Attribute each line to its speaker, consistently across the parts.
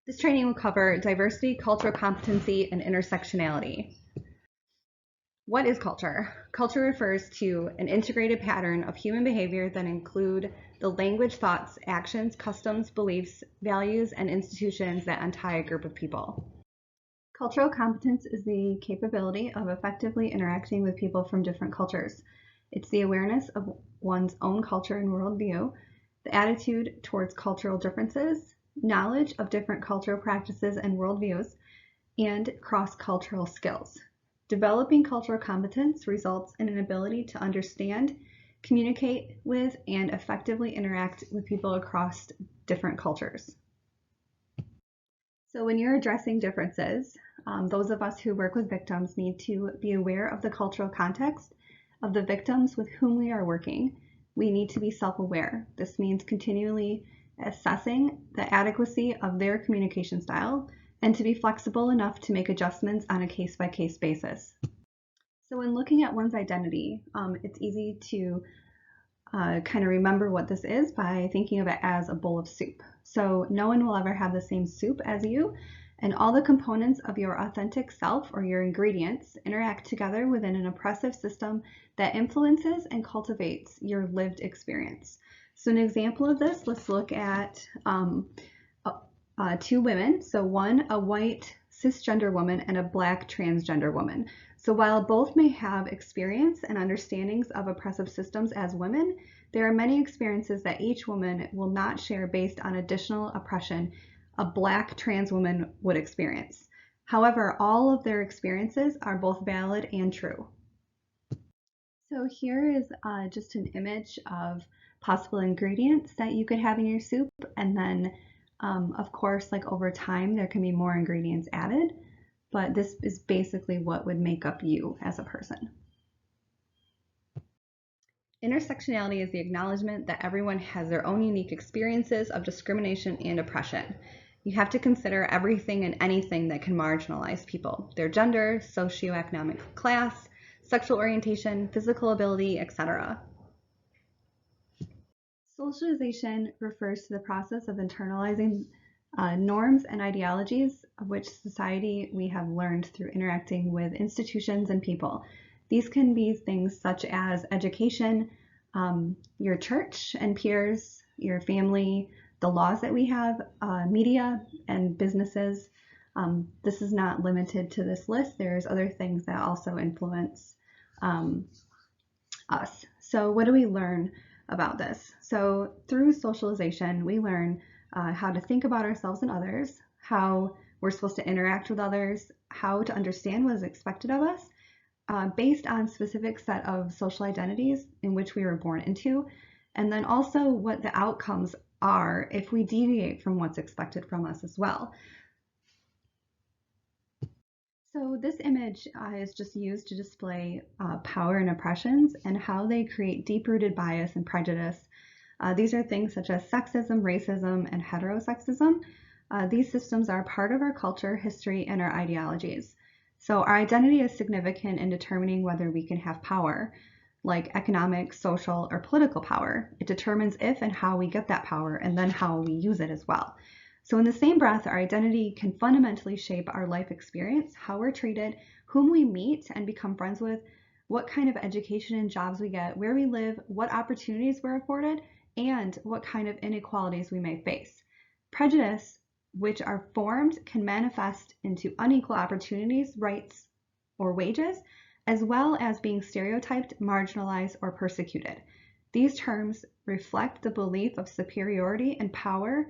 Speaker 1: This training will cover diversity, cultural competency, and intersectionality. What is culture? Culture refers to an integrated pattern of human behavior that include the language, thoughts, actions, customs, beliefs, values, and institutions that untie a group of people. Cultural competence is the capability of effectively interacting with people from different cultures. It's the awareness of one's own culture and worldview, the attitude towards cultural differences, knowledge of different cultural practices and worldviews, and cross-cultural skills. Developing cultural competence results in an ability to understand, communicate with, and effectively interact with people across different cultures. So when you're addressing differences, those of us who work with victims need to be aware of the cultural context of the victims with whom we are working. We need to be self-aware. This means continually assessing the adequacy of their communication style and to be flexible enough to make adjustments on a case-by-case basis. So when looking at one's identity, it's easy to kind of remember what this is by thinking of it as a bowl of soup. So no one will ever have the same soup as you, and all the components of your authentic self or your ingredients interact together within an oppressive system that influences and cultivates your lived experience. So an example of this, let's look at two women. So one, a white cisgender woman and a black transgender woman. So while both may have experience and understandings of oppressive systems as women, there are many experiences that each woman will not share based on additional oppression a black trans woman would experience. However, all of their experiences are both valid and true. So here is just an image of possible ingredients that you could have in your soup, and then of course, like over time, there can be more ingredients added, but this is basically what would make up you as a person. Intersectionality is the acknowledgement that everyone has their own unique experiences of discrimination and oppression. You have to consider everything and anything that can marginalize people, their gender, socioeconomic class, sexual orientation, physical ability, etc. Socialization refers to the process of internalizing norms and ideologies of which society we have learned through interacting with institutions and people. These can be things such as education, your church and peers, your family, the laws that we have, media, and businesses. This is not limited to this list. There's other things that also influence us. So what do we learn about this? So through socialization, we learn how to think about ourselves and others, how we're supposed to interact with others, how to understand what is expected of us, based on specific set of social identities in which we were born into, and then also what the outcomes are if we deviate from what's expected from us as well. So this image is just used to display power and oppressions and how they create deep-rooted bias and prejudice. These are things such as sexism, racism, and heterosexism. These systems are part of our culture, history, and our ideologies. So our identity is significant in determining whether we can have power, like economic, social, or political power. It determines if and how we get that power, and then how we use it as well. So in the same breath, our identity can fundamentally shape our life experience, how we're treated, whom we meet and become friends with, what kind of education and jobs we get, where we live, what opportunities we're afforded, and what kind of inequalities we may face. Prejudice, which are formed, can manifest into unequal opportunities, rights, or wages, as well as being stereotyped, marginalized, or persecuted. These terms reflect the belief of superiority and power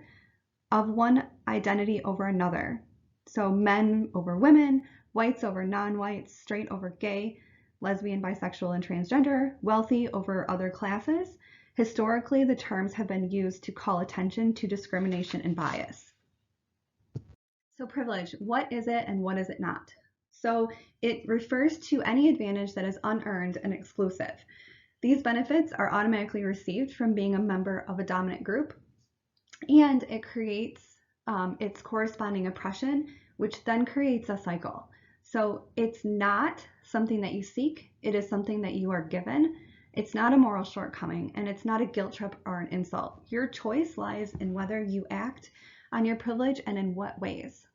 Speaker 1: of one identity over another. So men over women, whites over non-whites, straight over gay, lesbian, bisexual, and transgender, wealthy over other classes. Historically, the terms have been used to call attention to discrimination and bias. So privilege, what is it and what is it not? So it refers to any advantage that is unearned and exclusive. These benefits are automatically received from being a member of a dominant group, and it creates its corresponding oppression, which then creates a cycle. So it's not something that you seek, it is something that you are given. It's not a moral shortcoming, and it's not a guilt trip or an insult. Your choice lies in whether you act on your privilege and in what ways?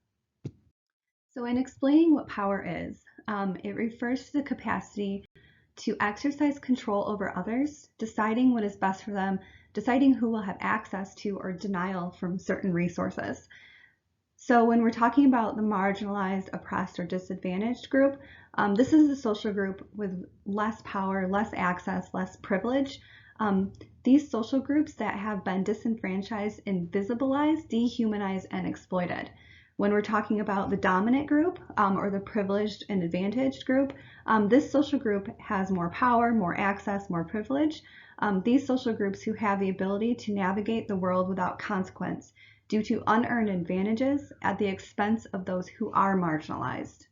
Speaker 1: So in explaining what power is, it refers to the capacity to exercise control over others, deciding what is best for them, deciding who will have access to or denial from certain resources. So when we're talking about the marginalized, oppressed, or disadvantaged group, this is the social group with less power, less access, less privilege. These social groups that have been disenfranchised, invisibilized, dehumanized, and exploited. When we're talking about the dominant group or the privileged and advantaged group, this social group has more power, more access, more privilege. These social groups who have the ability to navigate the world without consequence due to unearned advantages at the expense of those who are marginalized.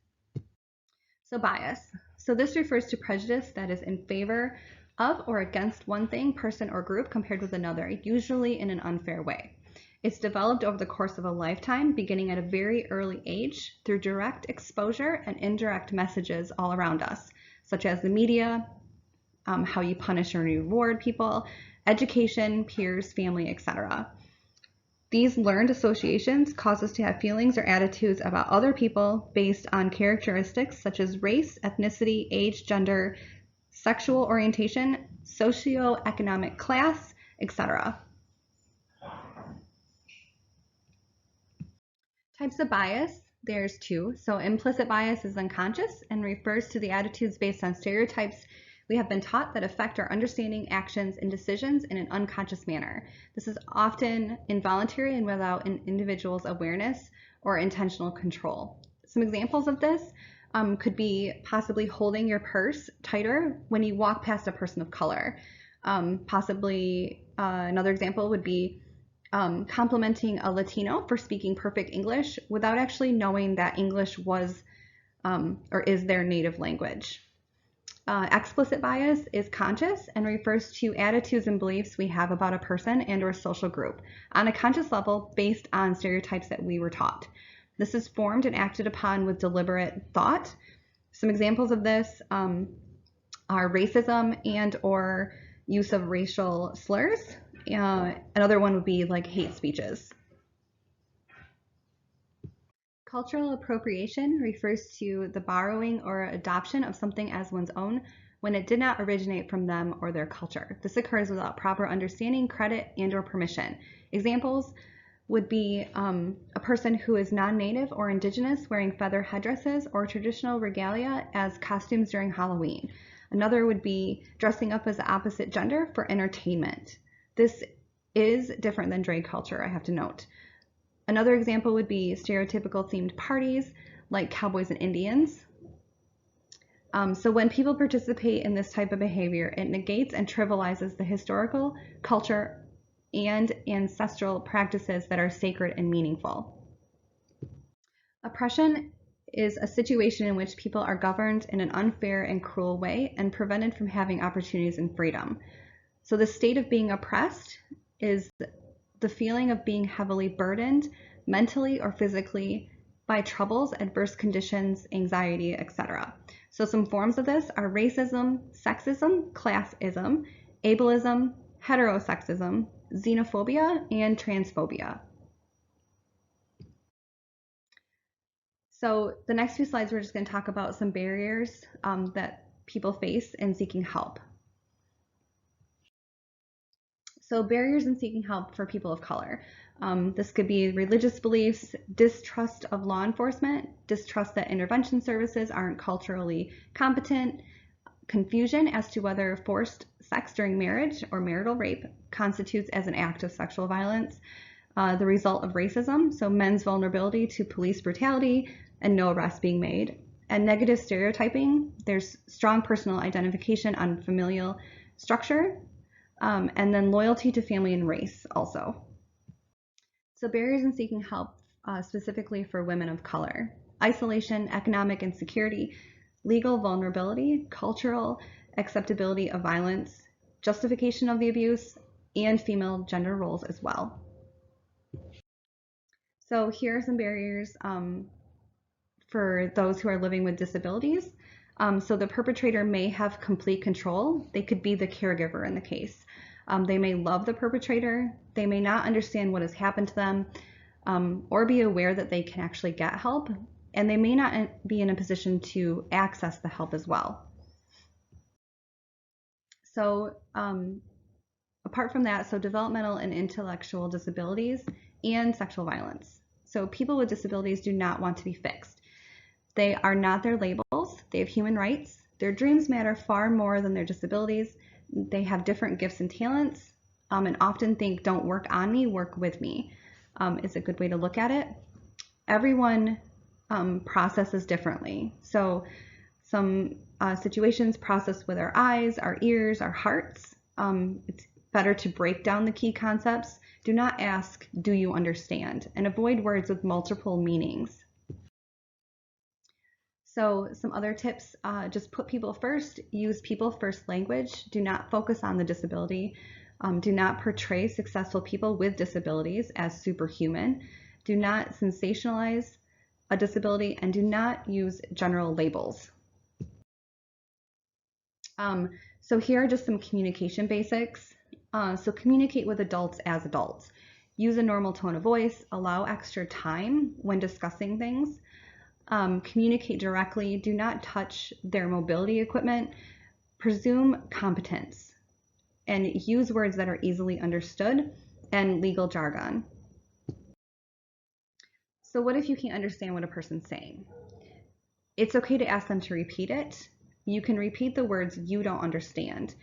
Speaker 1: So bias. So this refers to prejudice that is in favor of or against one thing, person, or group compared with another, usually in an unfair way. It's developed over the course of a lifetime, beginning at a very early age through direct exposure and indirect messages all around us, such as the media, how you punish or reward people, education, peers, family, etc. These learned associations cause us to have feelings or attitudes about other people based on characteristics such as race, ethnicity, age, gender, sexual orientation, socioeconomic class, etc. Types of bias, there's two. So implicit bias is unconscious and refers to the attitudes based on stereotypes we have been taught that affect our understanding, actions, and decisions in an unconscious manner. This is often involuntary and without an individual's awareness or intentional control. Some examples of this could be possibly holding your purse tighter when you walk past a person of color. Another example would be complimenting a Latino for speaking perfect English without actually knowing that English was or is their native language. Explicit bias is conscious and refers to attitudes and beliefs we have about a person and or social group on a conscious level based on stereotypes that we were taught. This is formed and acted upon with deliberate thought. Some examples of this are racism and or use of racial slurs. Another one would be like hate speeches. Cultural appropriation refers to the borrowing or adoption of something as one's own when it did not originate from them or their culture. This occurs without proper understanding, credit, and or permission. Examples would be a person who is non-native or indigenous wearing feather headdresses or traditional regalia as costumes during Halloween. Another would be dressing up as the opposite gender for entertainment. This is different than drag culture, I have to note. Another example would be stereotypical themed parties like cowboys and Indians. So when people participate in this type of behavior, it negates and trivializes the historical, culture, and ancestral practices that are sacred and meaningful. Oppression is a situation in which people are governed in an unfair and cruel way and prevented from having opportunities and freedom. So the state of being oppressed is the feeling of being heavily burdened mentally or physically by troubles, adverse conditions, anxiety, etc. So some forms of this are racism, sexism, classism, ableism, heterosexism, xenophobia, and transphobia. So the next few slides, we're just going to talk about some barriers that people face in seeking help. So barriers in seeking help for people of color. This could be religious beliefs, distrust of law enforcement, distrust that intervention services aren't culturally competent, confusion as to whether forced sex during marriage or marital rape constitutes as an act of sexual violence, the result of racism, so men's vulnerability to police brutality and no arrests being made, and negative stereotyping. There's strong personal identification on familial structure, and then loyalty to family and race also. So barriers in seeking help specifically for women of color: isolation, economic insecurity, legal vulnerability, cultural acceptability of violence, justification of the abuse, and female gender roles as well. So here are some barriers for those who are living with disabilities. So the perpetrator may have complete control. They could be the caregiver in the case. They may love the perpetrator. They may not understand what has happened to them. or be aware that they can actually get help, and they may not be in a position to access the help as well. So apart from that, so developmental and intellectual disabilities and sexual violence. So people with disabilities do not want to be fixed. They are not their labels. They have human rights. Their dreams matter far more than their disabilities. They have different gifts and talents, and often think, don't work on me, work with me, is a good way to look at it. Everyone processes differently. So some situations process with our eyes, our ears, our hearts. It's better to break down the key concepts. Do not ask, do you understand? And avoid words with multiple meanings. So some other tips, just put people first, use people first language, do not focus on the disability, do not portray successful people with disabilities as superhuman, do not sensationalize a disability, and do not use general labels. So here are just some communication basics. So communicate with adults as adults. Use a normal tone of voice, allow extra time when discussing things. Communicate directly, do not touch their mobility equipment, presume competence, and use words that are easily understood and legal jargon. So what if you can't understand what a person's saying? It's okay to ask them to repeat it. You can repeat the words you don't understand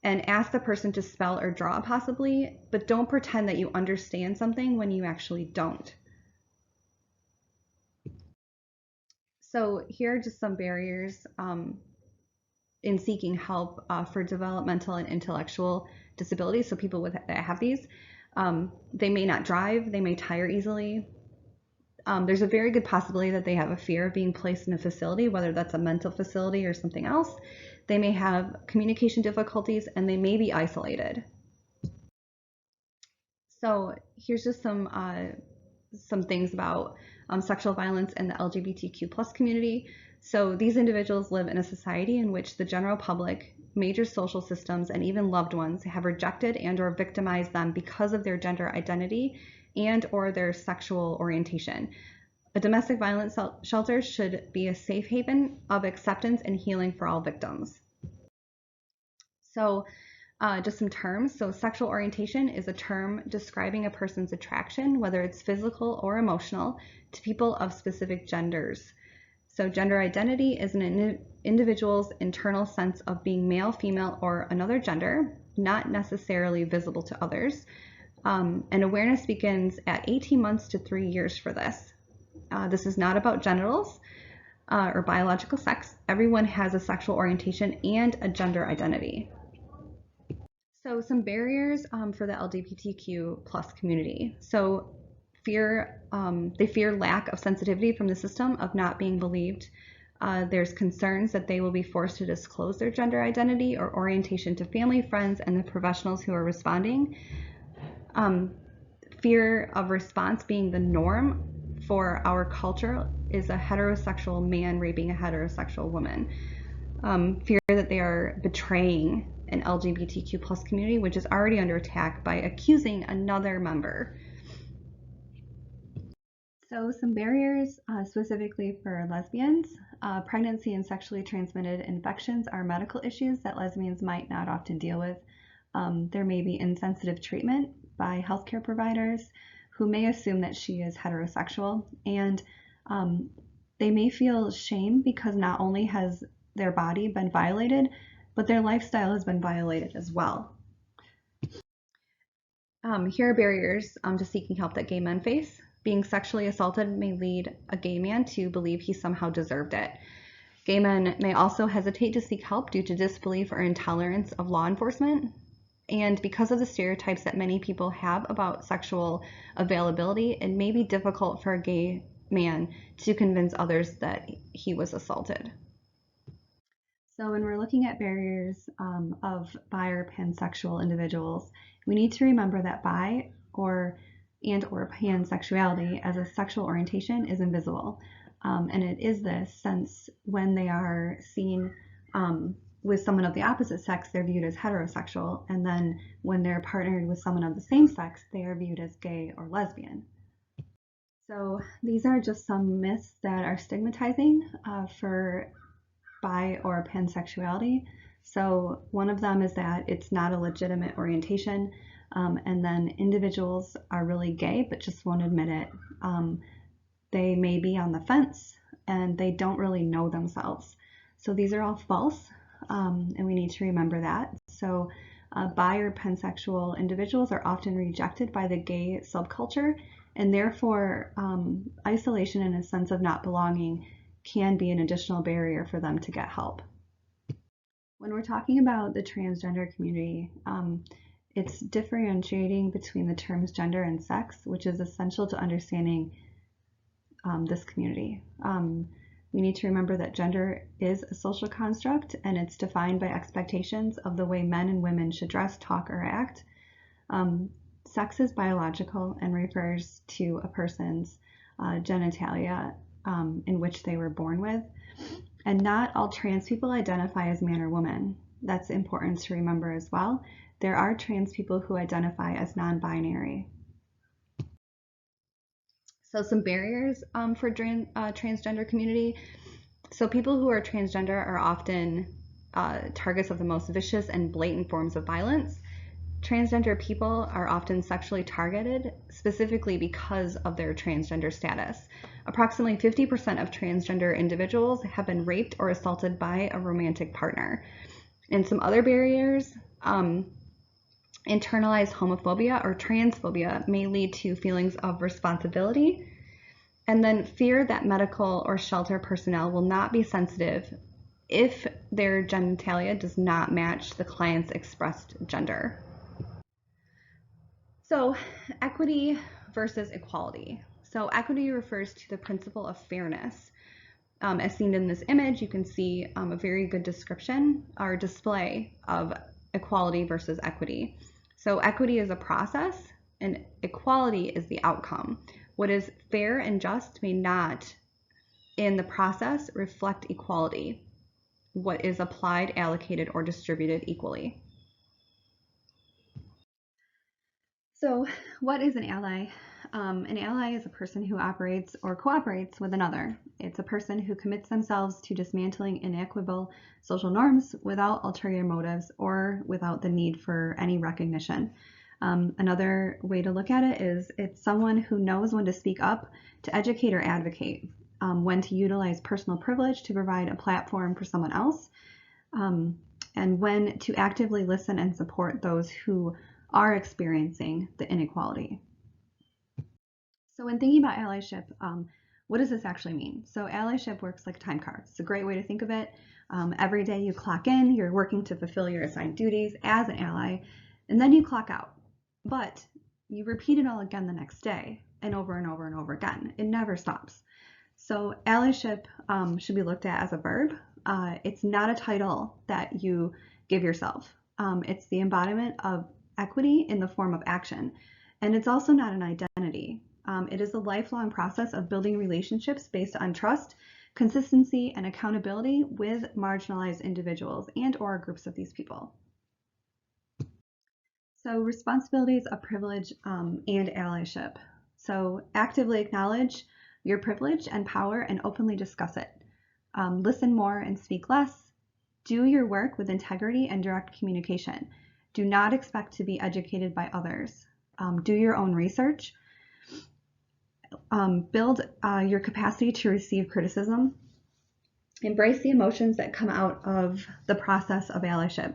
Speaker 1: and ask the person to spell or draw possibly, but don't pretend that you understand something when you actually don't. So here are just some barriers in seeking help for developmental and intellectual disabilities. So people that have these, they may not drive, they may tire easily. There's a very good possibility that they have a fear of being placed in a facility, whether that's a mental facility or something else. They may have communication difficulties and they may be isolated. So here's just some things about sexual violence in the LGBTQ plus community. So these individuals live in a society in which the general public, major social systems, and even loved ones have rejected and or victimized them because of their gender identity and or their sexual orientation. A domestic violence shelter should be a safe haven of acceptance and healing for all victims. So just some terms. So sexual orientation is a term describing a person's attraction, whether it's physical or emotional, to people of specific genders. So gender identity is an individual's internal sense of being male, female, or another gender, not necessarily visible to others. And awareness begins at 18 months to 3 years for this. This is not about genitals or biological sex. Everyone has a sexual orientation and a gender identity. So some barriers for the LGBTQ plus community. So they fear lack of sensitivity from the system, of not being believed. There's concerns that they will be forced to disclose their gender identity or orientation to family, friends, and the professionals who are responding. Fear of response being the norm for our culture is a heterosexual man raping a heterosexual woman. Fear that they are betraying an LGBTQ plus community, which is already under attack, by accusing another member. So some barriers specifically for lesbians. Pregnancy and sexually transmitted infections are medical issues that lesbians might not often deal with. There may be insensitive treatment by healthcare providers who may assume that she is heterosexual, and they may feel shame because not only has their body been violated, but their lifestyle has been violated as well. Here are barriers to seeking help that gay men face. Being sexually assaulted may lead a gay man to believe he somehow deserved it. Gay men may also hesitate to seek help due to disbelief or intolerance of law enforcement. And because of the stereotypes that many people have about sexual availability, it may be difficult for a gay man to convince others that he was assaulted. So when we're looking at barriers of bi or pansexual individuals, we need to remember that bi or pansexuality as a sexual orientation is invisible. And it is this since when they are seen with someone of the opposite sex, they're viewed as heterosexual. And then when they're partnered with someone of the same sex, they are viewed as gay or lesbian. So these are just some myths that are stigmatizing for bi or pansexuality. So one of them is that it's not a legitimate orientation, and then individuals are really gay but just won't admit it. They may be on the fence and they don't really know themselves. So these are all false, and we need to remember that. So bi or pansexual individuals are often rejected by the gay subculture, and therefore isolation and a sense of not belonging can be an additional barrier for them to get help. When we're talking about the transgender community, it's differentiating between the terms gender and sex, which is essential to understanding this community. We need to remember that gender is a social construct and it's defined by expectations of the way men and women should dress, talk, or act. Sex is biological and refers to a person's genitalia in which they were born with. And not all trans people identify as man or woman. That's important to remember as well. There are trans people who identify as non-binary. So some barriers for transgender community. So people who are transgender are often targets of the most vicious and blatant forms of violence. Transgender people are often sexually targeted specifically because of their transgender status. Approximately 50% of transgender individuals have been raped or assaulted by a romantic partner. And some other barriers, internalized homophobia or transphobia may lead to feelings of responsibility, and then fear that medical or shelter personnel will not be sensitive if their genitalia does not match the client's expressed gender. So equity versus equality. So equity refers to the principle of fairness. As seen in this image, you can see a very good description or display of equality versus equity. So equity is a process and equality is the outcome. What is fair and just may not, in the process, reflect equality. What is applied, allocated, or distributed equally. So what is an ally? An ally is a person who operates or cooperates with another. It's a person who commits themselves to dismantling inequitable social norms without ulterior motives or without the need for any recognition. Another way to look at it is it's someone who knows when to speak up, to educate or advocate, when to utilize personal privilege to provide a platform for someone else, and when to actively listen and support those who are experiencing the inequality. So when thinking about allyship, what does this actually mean? So allyship works like a time card. It's a great way to think of it. Every day you clock in, you're working to fulfill your assigned duties as an ally, and then you clock out. But you repeat it all again the next day and over and over and over again. It never stops. So allyship should be looked at as a verb. It's not a title that you give yourself. It's the embodiment of equity in the form of action. And it's also not an identity. It is a lifelong process of building relationships based on trust, consistency, and accountability with marginalized individuals and or groups of these people. So responsibilities of privilege and allyship. So actively acknowledge your privilege and power and openly discuss it. Listen more and speak less. Do your work with integrity and direct communication. Do not expect to be educated by others. Do your own research. Build your capacity to receive criticism. Embrace the emotions that come out of the process of allyship.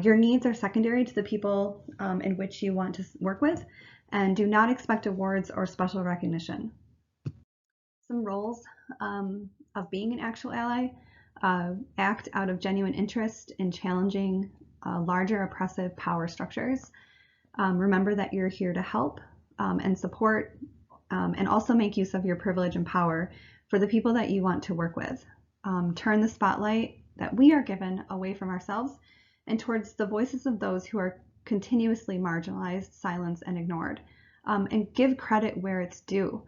Speaker 1: Your needs are secondary to the people in which you want to work with, and do not expect awards or special recognition. Some roles of being an actual ally: act out of genuine interest in challenging larger oppressive power structures. Remember that you're here to help and support, and also make use of your privilege and power for the people that you want to work with. Turn the spotlight that we are given away from ourselves and towards the voices of those who are continuously marginalized, silenced, and ignored, and give credit where it's due.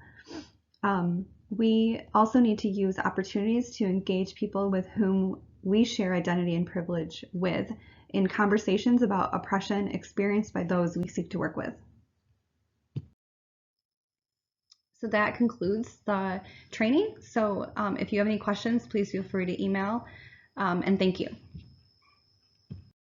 Speaker 1: We also need to use opportunities to engage people with whom we share identity and privilege with in conversations about oppression experienced by those we seek to work with. So that concludes the training. So if you have any questions, please feel free to email, and thank you.